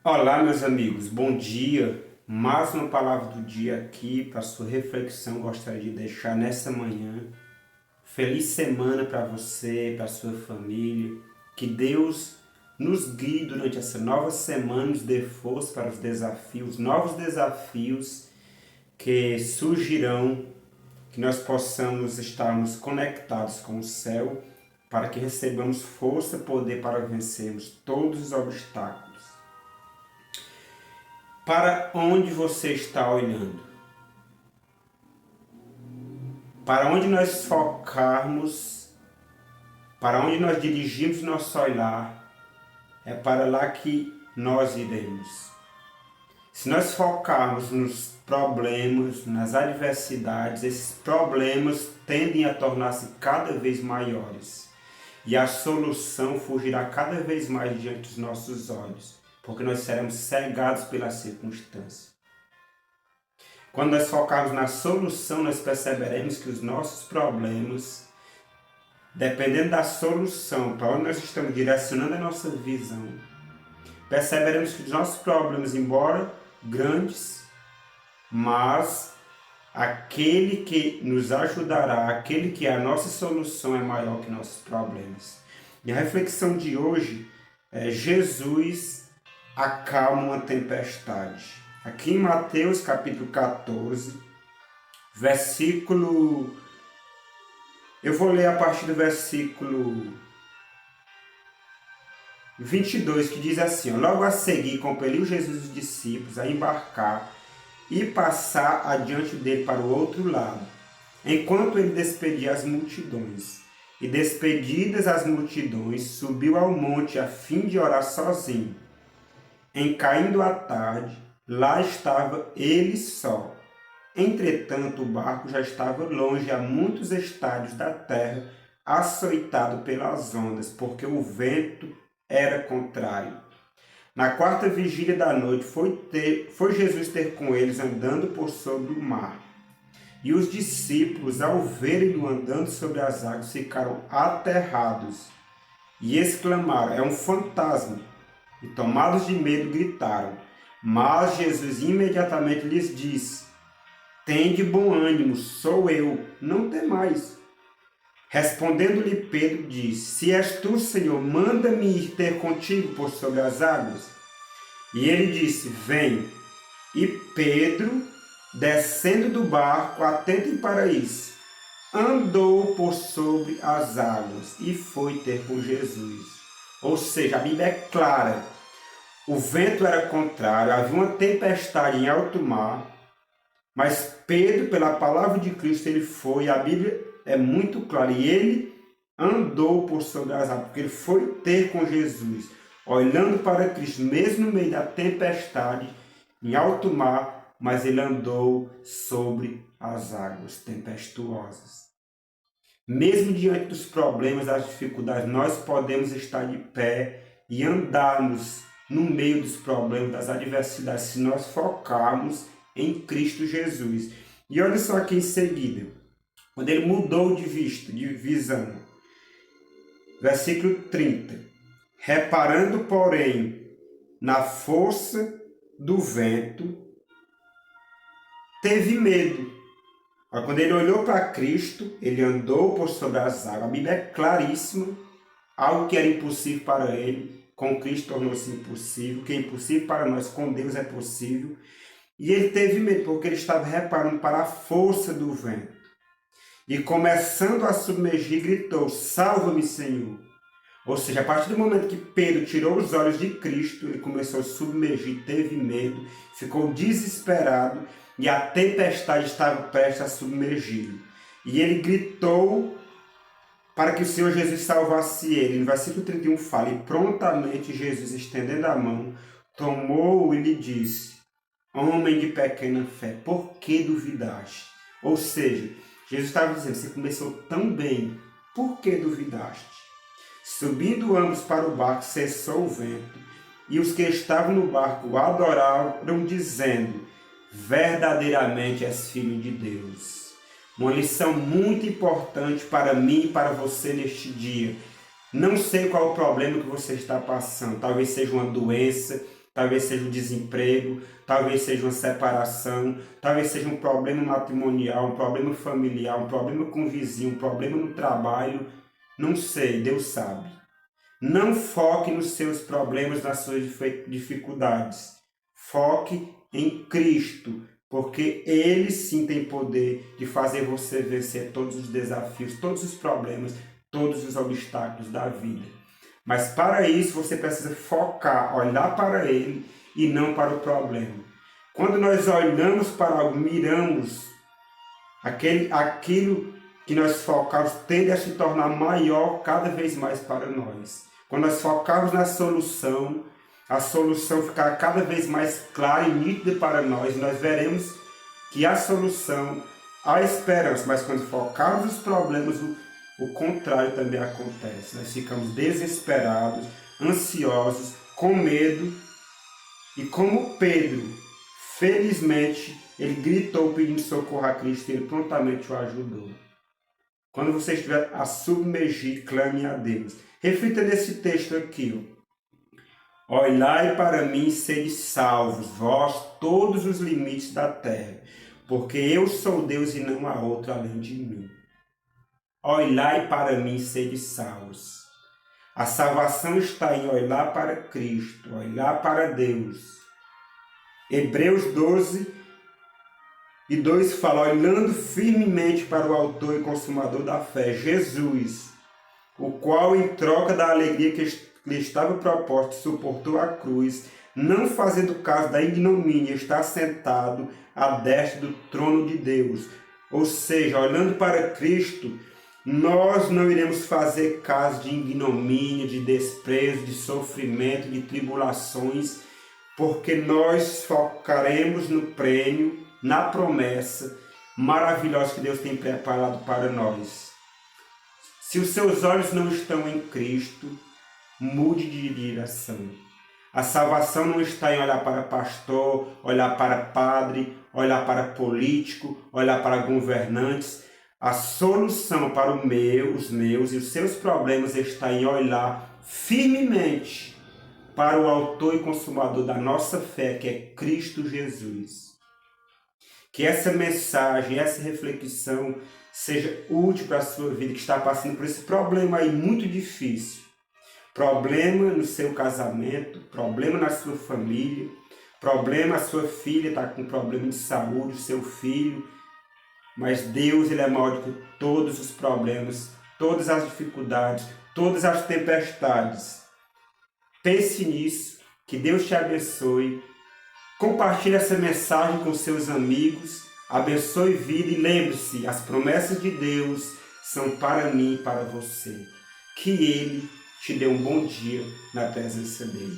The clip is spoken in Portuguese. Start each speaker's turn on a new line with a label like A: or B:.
A: Olá, meus amigos, bom dia. Mais uma palavra do dia aqui para sua reflexão. Gostaria de deixar nessa manhã. Feliz semana para você, para sua família. Que Deus nos guie durante essa nova semana, nos dê força para os desafios, novos desafios que surgirão, que nós possamos estarmos conectados com o céu, para que recebamos força e poder para vencermos todos os obstáculos. Para onde você está olhando? Para onde nós focarmos, para onde nós dirigimos nosso olhar, é para lá que nós iremos. Se nós focarmos nos problemas, nas adversidades, esses problemas tendem a tornar-se cada vez maiores. E a solução fugirá cada vez mais diante dos nossos olhos, porque nós seremos cegados pela circunstância. Quando nós focarmos na solução, nós perceberemos que os nossos problemas, dependendo da solução, para onde nós estamos direcionando a nossa visão, perceberemos que os nossos problemas, embora grandes, mas aquele que nos ajudará, aquele que é a nossa solução é maior que nossos problemas. E a reflexão de hoje é: Jesus acalma uma tempestade. Aqui em Mateus capítulo 14, versículo... Eu vou ler a partir do versículo 22, que diz assim: Logo a seguir, compeliu Jesus os discípulos a embarcar e passar adiante dele para o outro lado, enquanto ele despedia as multidões. E despedidas as multidões, subiu ao monte a fim de orar sozinho. Em caindo a tarde, lá estava ele só. Entretanto, o barco já estava longe a muitos estádios da terra, açoitado pelas ondas, porque o vento era contrário. Na quarta vigília da noite, foi Jesus ter com eles andando por sobre o mar. E os discípulos, ao verem-no andando sobre as águas, ficaram aterrados e exclamaram: É um fantasma! E tomados de medo, gritaram. Mas Jesus imediatamente lhes disse: Tende bom ânimo, sou eu, não temais. Respondendo-lhe Pedro, disse: Se és tu, Senhor, manda-me ir ter contigo por sobre as águas. E ele disse: Vem. E Pedro, descendo do barco, atentem para isso, andou por sobre as águas e foi ter com Jesus. Ou seja, a Bíblia é clara. O vento era contrário, havia uma tempestade em alto mar, mas Pedro, pela palavra de Cristo, ele foi. A Bíblia é muito clara, e ele andou por sobre as águas, porque ele foi ter com Jesus, olhando para Cristo, mesmo no meio da tempestade, em alto mar, mas ele andou sobre as águas tempestuosas. Mesmo diante dos problemas, das dificuldades, nós podemos estar de pé e andarmos no meio dos problemas, das adversidades, se nós focarmos em Cristo Jesus. E olha só aqui em seguida, quando ele mudou de vista, de visão. Versículo 30. Reparando, porém, na força do vento, teve medo. Quando ele olhou para Cristo, ele andou por sobre as águas. A Bíblia é claríssima. Algo que era impossível para ele, com Cristo tornou-se impossível. O que é impossível para nós, com Deus é possível. E ele teve medo, porque ele estava reparando para a força do vento. E começando a submergir, gritou: Salva-me, Senhor. Ou seja, a partir do momento que Pedro tirou os olhos de Cristo, ele começou a submergir, teve medo, ficou desesperado, e a tempestade estava prestes a submergir. E ele gritou para que o Senhor Jesus salvasse ele. No versículo 31 fala: E prontamente Jesus, estendendo a mão, tomou-o e lhe disse: Homem de pequena fé, por que duvidaste? Ou seja, Jesus estava dizendo: Você começou tão bem, por que duvidaste? Subindo ambos para o barco, cessou o vento, e os que estavam no barco o adoraram, dizendo: Verdadeiramente és filho de Deus. Uma lição muito importante para mim e para você neste dia. Não sei qual é o problema que você está passando. Talvez seja uma doença, talvez seja o desemprego, talvez seja uma separação, talvez seja um problema matrimonial, um problema familiar, um problema com o vizinho, um problema no trabalho. Não sei, Deus sabe. Não foque nos seus problemas, nas suas dificuldades. Foque em Cristo, porque Ele sim tem poder de fazer você vencer todos os desafios, todos os problemas, todos os obstáculos da vida. Mas para isso você precisa focar, olhar para Ele e não para o problema. Quando nós olhamos para algo, miramos, aquilo que nós focamos tende a se tornar maior cada vez mais para nós. Quando nós focarmos na solução, a solução ficará cada vez mais clara e nítida para nós. Nós veremos que a solução, há esperança, mas quando focarmos nos problemas, o contrário também acontece. Nós ficamos desesperados, ansiosos, com medo. E como Pedro, felizmente, ele gritou pedindo socorro a Cristo e ele prontamente o ajudou. Quando você estiver a submergir, clame a Deus. Reflita nesse texto aqui. Olhai para mim e sede salvos, vós todos os limites da terra, porque eu sou Deus e não há outro além de mim. Olhai para mim e sede salvos. A salvação está em olhar para Cristo, olhar para Deus. Hebreus 12:2 fala, olhando firmemente para o autor e consumador da fé, Jesus, o qual em troca da alegria que lhe estava proposta, suportou a cruz, não fazendo caso da ignomínia, está sentado à destra do trono de Deus. Ou seja, olhando para Cristo, nós não iremos fazer caso de ignomínia, de desprezo, de sofrimento, de tribulações, porque nós focaremos no prêmio, na promessa maravilhosa que Deus tem preparado para nós. Se os seus olhos não estão em Cristo, mude de direção. A salvação não está em olhar para pastor, olhar para padre, olhar para político, olhar para governantes. A solução para os meus e os seus problemas está em olhar firmemente para o autor e consumador da nossa fé, que é Cristo Jesus. Que essa mensagem, essa reflexão seja útil para a sua vida, que está passando por esse problema aí muito difícil. Problema no seu casamento, problema na sua família, problema a sua filha está com problema de saúde, o seu filho. Mas Deus, Ele é maior do que todos os problemas, todas as dificuldades, todas as tempestades. Pense nisso, que Deus te abençoe. Compartilhe essa mensagem com seus amigos, abençoe vida e lembre-se, as promessas de Deus são para mim e para você. Que Ele te dê um bom dia na presença dEle.